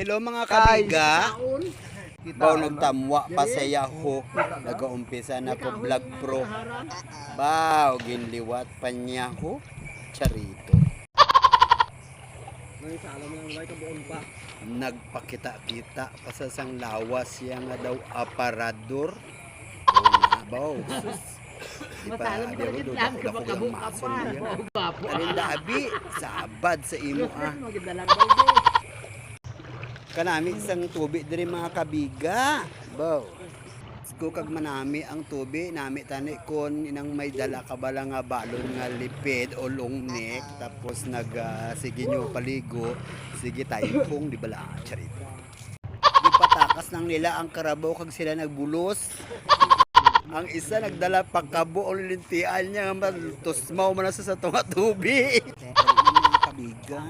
Hello mga kabiga. Baw nagtamwa pa sa Yahoo. Nag-uumpisa na ko vlog pro. Baw ginliwat pa niya ho. Charito. Nagpakita-kita pa sa sang lawas siya nga daw aparador. Baw. Di pa abi ako doon ako ang mason niya. Alinda abi sabad sa imo ah. Kanami isang tubig diri mga kabiga. Baw. Ko kag manami ang tubig nami tani kon inang may dala ka bala nga balon nga lipid o longnek tapos sige nyo paligo sige tayong di bala charito. Di patakas nang nila ang karabaw kag sila nagbulos. Ang isa nagdala pagkabo o lintian niya nga tusmaw man sa tunga tubig. Kabiga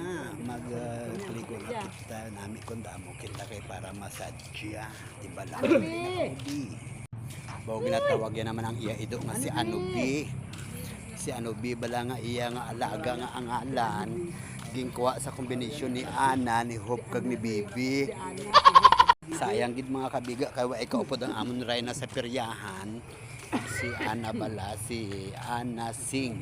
magkligo na kita nami kung damo kita kay para masadya di bala. Bawo ginatawag yan naman ang iya ido nga si Anubi. Si Anubi bala nga iya nga alaga nga angalan gingkuha sa kombinasyon ni Ana, ni Hope kag ni Bibi. Sayang gid mga kabiga kay wa ikaupod ang amon ray na sa peryahan. Si Ana bala si Ana Sing.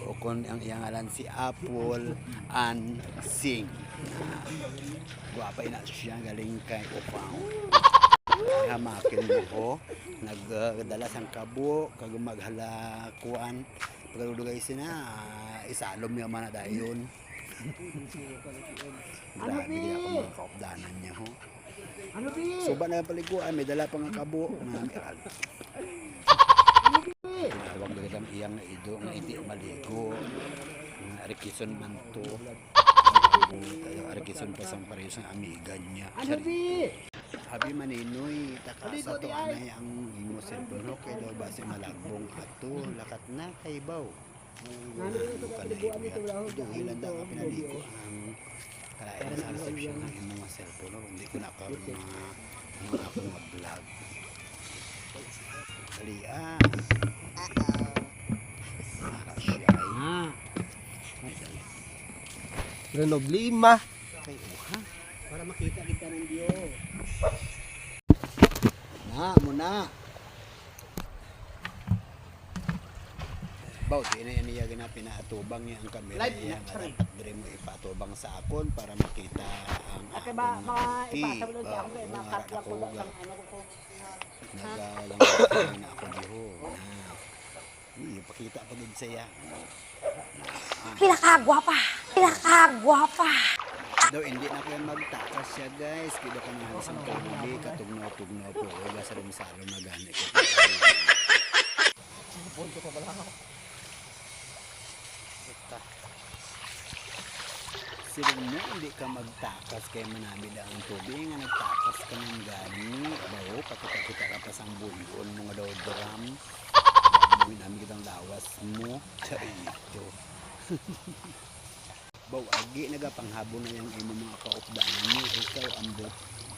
O kung ang iyang ngalan si Apple Ann Sing. Guwapa ina siya galing kay Upaw. Hamakin mo ko nagdala sang kabo kag maghalakuan pagdugay sina isalom niya man dayon. Grabe din ako mga kaupdanan niya ho. So ba na paliguan may dala pa nga kabo na tawag dili kam iyang na ido nga hindi maligo nga Rikison man to Rikison pa sang pareho sang amiga niya. Habi maninoy takas ato anay ang imo cellphone kay daw base malagbong ato lakat na kay baw. Ito hilanda ka pinaligo ang kalain sa reception ng imong cellphone hindi ko na karon mga akong mag-vlog. Kalia. Renog lima. Kay uha para makita kita ng Dios. Na muna. Baw di na niya pinaatubang niya ang kamera niya dapat dire mo ipatubang sa akon para makita ang okay ba ipasabulod sa ako makatla ko lang ano ko nagalang na ako diho na ipakita pa din saya. Pinakagwapa Daw hindi na kayo magtakas siya guys kaya ka na isang tubig katugnaw-tugnaw po wala sa rin salong maganit ko punto pa bala ako sila mo hindi ka magtakas kaya manami lang ang tubig nga nagtakas ka ng gani bawo pakita-kita ka pa sang buyon mga daw drum namin kitang lawas mo charito. Baw agi nagapanghabon na yung imo mga kaupdanan mo ikaw ambot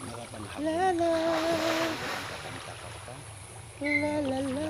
nagapanghabon la la